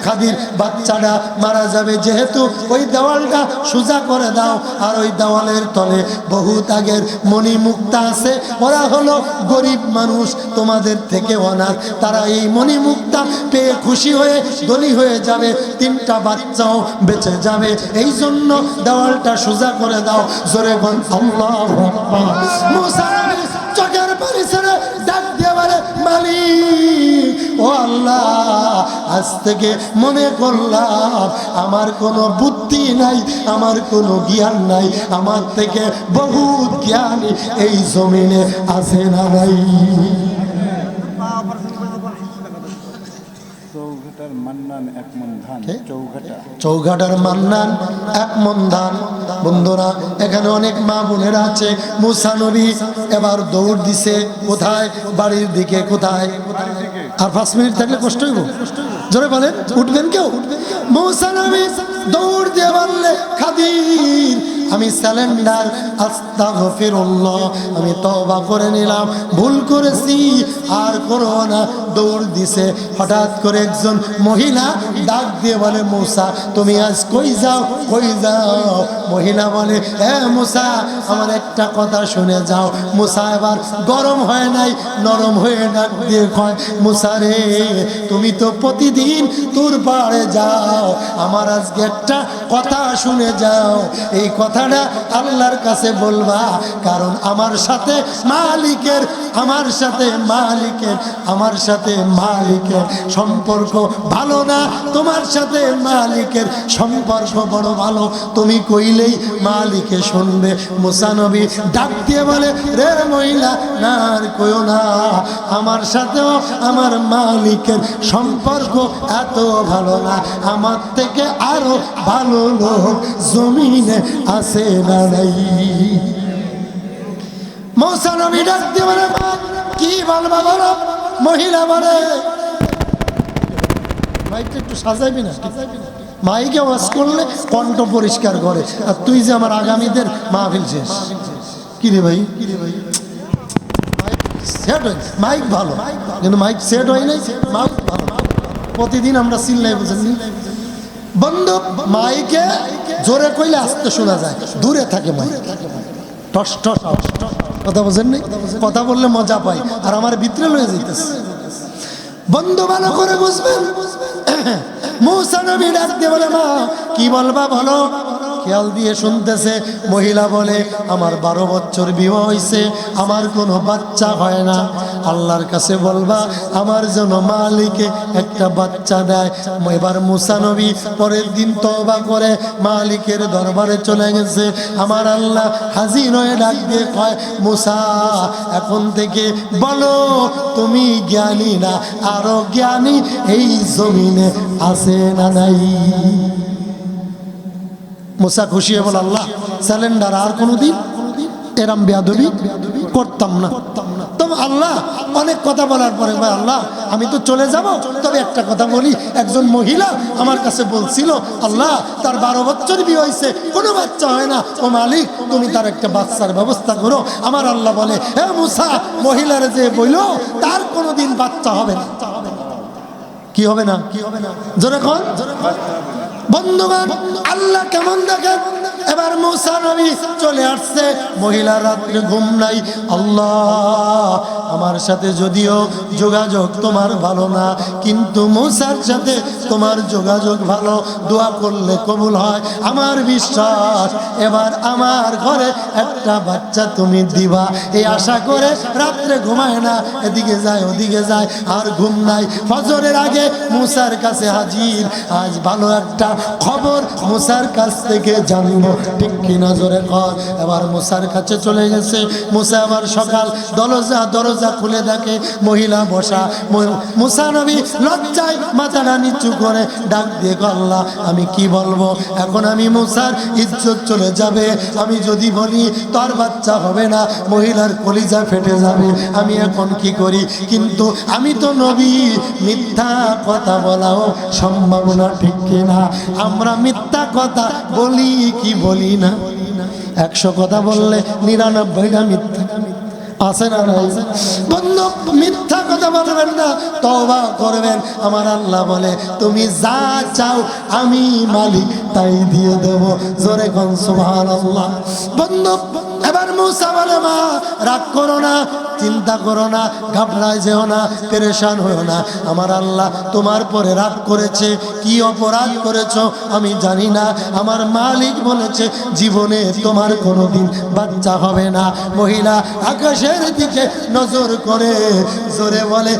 খাদির বাচ্চাটা মারা যাবে, যেহেতু ওই দেওয়ালটা সোজা করে দাও। আর ওই দেওয়ালের তলে বহুত আগের মণিমুক্তা আছে, ওরা হলো গরিব মানুষ, তোমাদের থেকে অনাথ, তারা এই মণিমুক্তা পেয়ে খুশি হয়ে ধনী হয়ে যাবে, 3টা বাচ্চাও বেঁচে যাবে। এই জন্য দেওয়ালটা সোজা করে দাও। জোরে বল আল্লাহু আকবার। মুসা নবী চোখের পানি ছেড়ে ডাক দিয়ে বলে, মালিক ও আল্লাহ, আজ থেকে মনে করলাম আমার কোনো বুদ্ধি নাই, আমার কোনো জ্ঞান নাই, আমার থেকে বহুত জ্ঞানী এই জমিনে আছে না নাই? চৌঘাটার মান্নান 1 মণ ধান। বন্ধুরা, এখানে অনেক মা বোনেরা আছে। মুসা নবী এবার দৌড় দিছে কোথায়? বাড়ির দিকে। কোথায়? আর 5 মিনিট থাকলে কষ্ট হইব। জোরে বলেন, উঠবেন কেউ? মুসা নবী দৌড় দিয়ে বললে, খাদির, আমি স্যালেন্ডার, আস্তাগফিরুল্লাহ, আমি তওবা করে নিলাম, ভুল করেছি, আর করো না। দৌড় দিছে। হঠাৎ করে একজন মহিলা ডাক দিয়ে বলে, মুসা তুমি আজ কই যাও, কই যাও? মহিলা বলে, মুসা, আমার একটা কথা শুনে যাও। মুসা এবার গরম হয় নাই, নরম হয়ে ডাক দিয়ে কয়, মুসা রে, তুমি তো প্রতিদিন তোর পাড়ে যাও, আমার আজকে একটা কথা শুনে যাও। এই কথাটা আল্লাহর কাছে বলবা, কারণ আমার সাথে মালিকের, আমার সাথে মালিকের, আমার সাথে মালিকের সম্পর্ক ভালো না, তোমার সাথে মালিকের সম্পর্ক বড় ভালো। তুমি কইলেই মালিকে শুনবে। মুসা নবী ডাক দিয়ে বলে, রে মহিলা, না আর কইও না, আমার সাথেও আমার মালিকের সম্পর্ক এত ভালো না, আমার থেকে আরো ভালো লোক জমিনে আছে না নাই? মুসা নবী ডাক দিয়ে বলে, কি বলবা বলো? মহিলা বলে, মাইকটা একটু সাজাইবি না? মাইকে ওয়াজ করলে কণ্ঠ পরিষ্কার করে, আর তুই যে আমার আগামীদের মাহফিল শেষ। কি রে ভাই, সেট হয়, মাইক ভালো, কিন্তু মাইক সেট হয় নাই, মাইক ভালো। প্রতিদিন আমরা চিল্লাই, বুঝেননি বন্ধু? মাইকে জোরে কইলে আস্তে শোনা যায়, দূরে থাকে মাইক টস টস। কথা বোঝেননি? কথা বললে মজা পাই, আর আমার ভিতরে লয়ে যাইতেছে। বন্ধু ভালো করে বুঝবেন। মুসা নবী ডাক দিয়ে বলে, মা কি বলবা বলো? খেয়াল দিয়ে শুনতেছে। মহিলা বলে, আমার 12 বছর বিবাহ হয়েছে, আমার কোনো বাচ্চা হয় না, আল্লাহর কাছে বলবা আমার জন্য মালিকে একটা বাচ্চা দেয়। এবার মুসা নবী পরের দিন তওবা করে মালিকের দরবারে চলে গেছে। আমার আল্লাহ হাজির হয়ে ডাক দিয়ে কয়, মুসা, এখন থেকে বলো তুমি জ্ঞানী না, আরো জ্ঞানী এই জমিনে আছে না নাই? মুসা খুশি হয়ে বলে, আল্লাহ স্যালেন্ডার, আর কোনোদিন এরম বেয়াদবি করতাম না। তবে আল্লাহ অনেক কথা বলার পরে, ভাই আল্লাহ আমি তো চলে যাব, তবে একটা কথা বলি, একজন মহিলা আমার কাছে বলছিল, আল্লাহ তার 12 বছর বিয়ে হয়েছে, কোনো বাচ্চা হয় না, ও মালিক তুমি তার একটা বাচ্চার ব্যবস্থা করো। আমার আল্লাহ বলে, হে মুসা, মহিলার যে বইল তার কোনোদিন বাচ্চা হবে না। কি হবে না? কি হবে না? জোরে কর। বন্ধুগণ, আল্লাহ কেমন দেখেন? এবার মুসা নবী চলে আসছে, মহিলা রাত্রে ঘুম নাই। আল্লাহ আমার সাথে যদিও যোগাযোগ তোমার ভালো না, কিন্তু মূসার সাথে তোমার যোগাযোগ ভালো, দোয়া করলে কবুল হয় আমার বিশ্বাস। এবার আমার ঘরে একটা বাচ্চা তুমি দিবা, এই আশা করে রাত্রে ঘুমায় না, এদিকে যায় ওদিকে যায়, আর ঘুম নাই। ফজরের আগে মূসার কাছে হাজির। আজ ভালো একটা খবর মূসার কাছ থেকে জানবো, ঠিক কিনা জোরে কর। এবার মূসার কাছে চলে গেছে। মূসা আবার সকাল দরজা খুলে দেখে মহিলা বসা। মূসা নবী লজ্জায় মাথাটা নিচু করে ডাক দিয়ে আল্লাহ, আমি কি বলবো এখন? আমি মূসার ইজ্জত চলে যাবে, আমি যদি বলি তোর বাচ্চা হবে না, মহিলার কলিজা ফেটে যাবে, আমি এখন কি করি? কিন্তু আমি তো নবী, মিথ্যা কথা বলাও সম্ভাবনা, ঠিক কিনা? আমরা মিথ্যা কথা বলি কি বলি না? 100 কথা বললে 99টা মিথ্যা আছে না নাই? বন্ধু, মিথ্যা কথা বলবেন না, তওবা করবেন। আমার আল্লাহ বলে তুমি যা চাও আমি মালিক তাই দিয়ে দেব। জোরে কোন সুবহানাল্লাহ। বন্ধু, এবার মূসা বলে মা রাগ করো না, চিন্তা করো না, ঘাবড়ায় যেও না, পেরেশান হও না। আমার আল্লাহ তোমার পরে রাগ করেছে, কি অপরাধ করেছো আমি জানি না। আমার মালিক বলেছে জীবনে তোমার কোনোদিন বাচ্চা হবে না। মহিলা আকাশের দিকে নজর করে জোরে বলে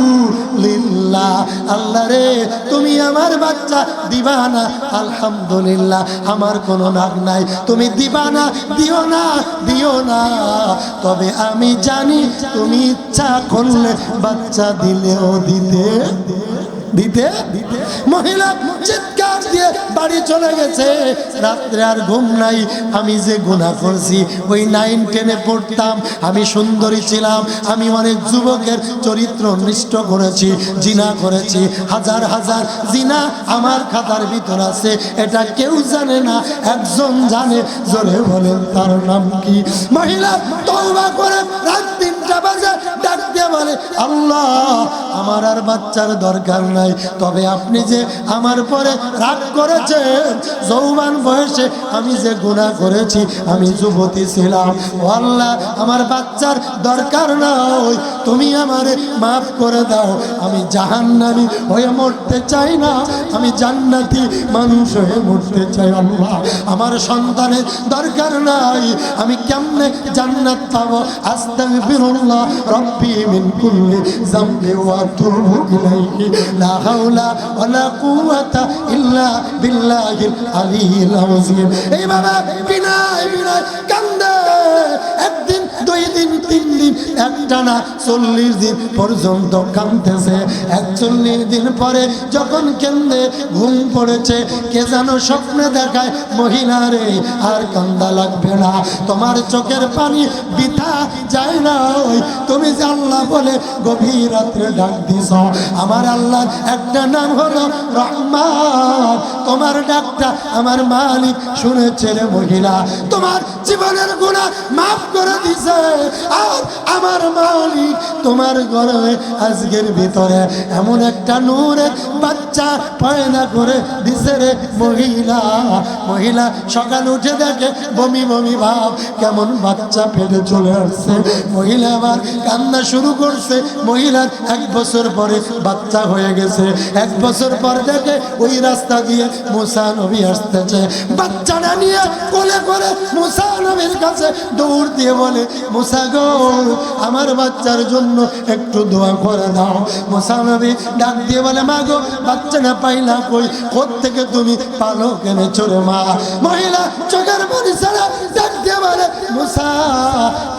আলহামদুলিল্লাহ। আল্লাহ রে, তুমি আমার বাচ্চা দিবা না, আলহামদুলিল্লাহ, আমার কোনো নাক নাই, তুমি দিবা না, দিও না, দিও না। তবে আমি জানি তুমি ইচ্ছা করলে বাচ্চা দিলেও দিতে দিতে দিতে। মহিলা চিৎকার দিয়ে বাড়ি চলে গেছে। রাত্রে আর ঘুম নাই। আমি যে গুনাহ করছি, ওই 9, 10-এ পড়তাম, আমি সুন্দরী ছিলাম, আমি অনেক যুবকের চরিত্র নষ্ট করেছি, জিনা করেছি, হাজার হাজার জিনা আমার খাতার ভিতর আছে। এটা কেউ জানে না, একজন জানে, জোরে বলেন তার নাম কি? মহিলা তওবা করে রাত 3টা বাজে ডাক দিয়ে বলে আল্লাহ, আমার আর বাচ্চার দরকার নাই, তবে আপনি যে আমার পরে রাগ করেছেন, যৌবন বয়সে আমি যে গুনাহ করেছি, আমি যুবতী ছিলাম, ও আল্লাহ আমার বাচ্চার দরকার নাই, তুমি আমারে মাফ করে দাও। আমি জাহান্নামী হয়ে মরতে চাই না, আমি জান্নাতি মানুষ হয়ে মরতে চাই। আল্লাহ আমার সন্তানের দরকার নাই, আমি কেমনে জান্নাত পাবো? আস্তাগফিরুল্লাহ রাব্বি মিন কুল্লি যামবি ওয়া আতুবু ইলাইহি, লা হাওলা ওয়ালা কুওয়াতা ইল্লা বিল্লাহিল আলিয়্যিল আযীম। এই বাবা বিনায় বিনায় কান্দে। একদিন, 2 দিন, 3 দিন, একটানা 40 দিন পর্যন্ত কাঁদতেছে। 41 দিন পরে যখন কেন্দে ঘুম পড়েছে, কে যেন স্বপ্নে দেখায় মহিলা রে আর কান্দা লাগবে না, তোমার চোখের পানি বৃথা যায় না। তুমি যে আল্লাহ বলে গভীর রাত্রে ডাক দিছ, আমার আল্লাহর একটা নাম হলো রহমান। তোমার ডাকটা আমার মালিক শুনেছে রে মহিলা, তোমার জীবনের গুনাহ মাফ করে দিছে। আর আমার মালিক তোমার ঘরে আজকের ভিতরে এমন একটা নূরের বাচ্চা পয়দা করে দিছে রে মহিলা। মহিলা সকাল উঠে দেখে বমি বমি ভাব, কেমন বাচ্চা পেটে চলে আসছে। মহিলা আবার কান্না শুরু করছে। মহিলার 1 বছর পরে বাচ্চা হয়ে গেছে। 1 বছর পর দেখে ওই রাস্তা দিয়ে মূসা নবী আসতেছে, বাচ্চাটা নিয়ে কোলে করে মূসা নবীর কাছে দৌড় দিয়ে বলে মূসা গো, আমার বাচ্চার জন্য একটু দোয়া করে দাও। মূসা নবী ডাক দিয়ে বলে মা গো, বাচ্চাটা পাইলা কই? কোত্থেকে তুমি পালো কেনে চলে মা? মহিলা চোখের পানি ছাড়া ডাক দিয়ে বলে মূসা,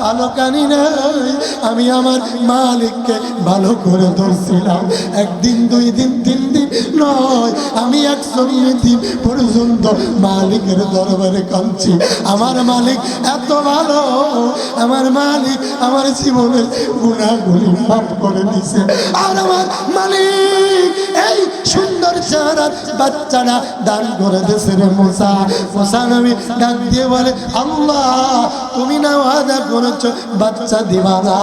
পালো কানি নাই, আমি আমার মালিককে ভালো করে ধরছিলাম। 1 দিন, 2 দিন, 3 দিন নয়, আমি 100 দিন পর্যন্ত মালিকের দরবারে কাঁদছি। আমার মালিক এত ভালো, আমার মালিক আমার জীবনের গুনাহগুলি মাফ করে দিছে। আর আমার মালিক এই সুন্দর সুন্দর চেহারার বাচ্চাটা দান করে দিয়েছে রে মুসা। মুসা নবী ডাক দিয়ে বলে, আল্লাহ তুমি না ওয়াদা করেছো বাচ্চা দিবা না।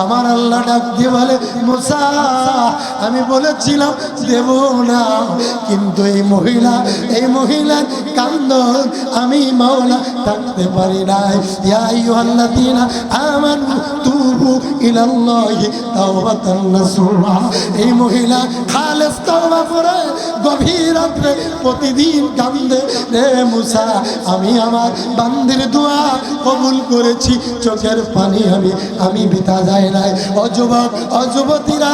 আমার আল্লাহ ডাক দিয়ে বলে, মুসা আমি বলেছিলাম দেব না, কিন্তু এই মহিলার কান্দন আমি মাওলা থাকতে পারি নাই। ইয়া আইয়ুহাল্লাযীনা আমানু তুবু ইলাল্লাহি তাওবাতান নাসুহা। এই মহিলা খালেস তওবা করে গভীর রাতে প্রতিদিন কান্দে, রে মুসা আমি আমার বান্দির দোয়া কবুল করেছি, চোখের পানি আমি বিতা যায় নাই। ও যুবক ও যুবতীরা,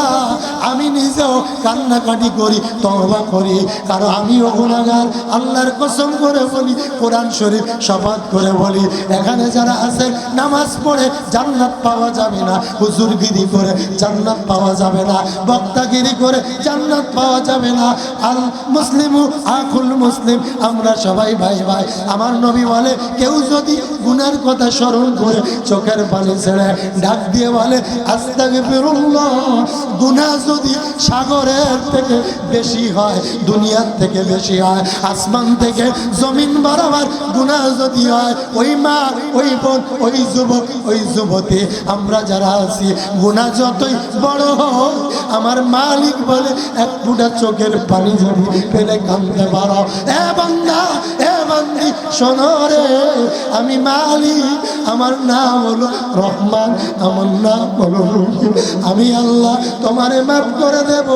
আমি নিজেও কান্নাকাটি করি, তওবা করি, কারণ আমিও গুনাহগার। আল্লাহর কসম করে বলি, কোরআন শরীফ শপথ করে বলি, এখানে যারা আছে নামাজ পড়ে জান্নাত পাওয়া যাবে না, হুজুরগিরি করে জান্নাত পাওয়া যাবে না, বক্তাগিরি করে জান্নাত পাওয়া যাবে না। আল মুসলিমু আখুল মুসলিম, আমরা সবাই ভাই ভাই। আমার নবী বলে, কেউ যদি গুনার কথা স্মরণ করে চোখের পানি ছেড়ে ডাক দিয়ে বলে আস্তাগফিরুল্লাহ, গুনাহ যদি সাগরের থেকে বেশি হয়, দুনিয়ার থেকে বেশি হয়, আসমান থেকে জমিন বরাবর গুনাহ যদি হয়, ওই মা ওই বোন ওই যুবক ওই যুবতী আমরা যারা আছি, গুনাহ যতই বড় হয়, আমার মালিক বলে এক ফুটা চোখের পানি যদি ফেলে কাঁদতে পারো, এ বান্দা এ বান্দি শোনো রে, আমি মালিক, আমার নাম হলো রহমান, আমার নাম হলো রহিম। আমি আল্লাহ তোমারে মাফ করে দেব,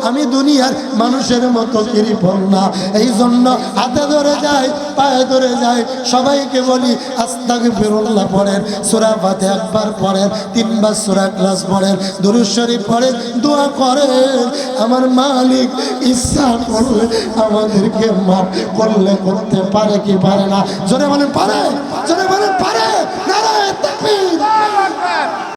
আমি দুনিয়ার মানুষের মতো কৃপণ না। এই জন্য হাতে ধরে যাই, পায়ে ধরে যাই, সবাইকে বলি আস্তাগফিরুল্লাহ পড়েন, সূরা ফাতিহা একবার পড়েন, 3 বার সূরা ইখলাস পড়েন, দুরূদ শরীফ পড়েন, দোয়া করেন। আমার মালিক ইচ্ছা করলে আমাদেরকে মাফ করলে করতে পারে কি পারে না? জোরে বলেন পারে, জোরে বলেন।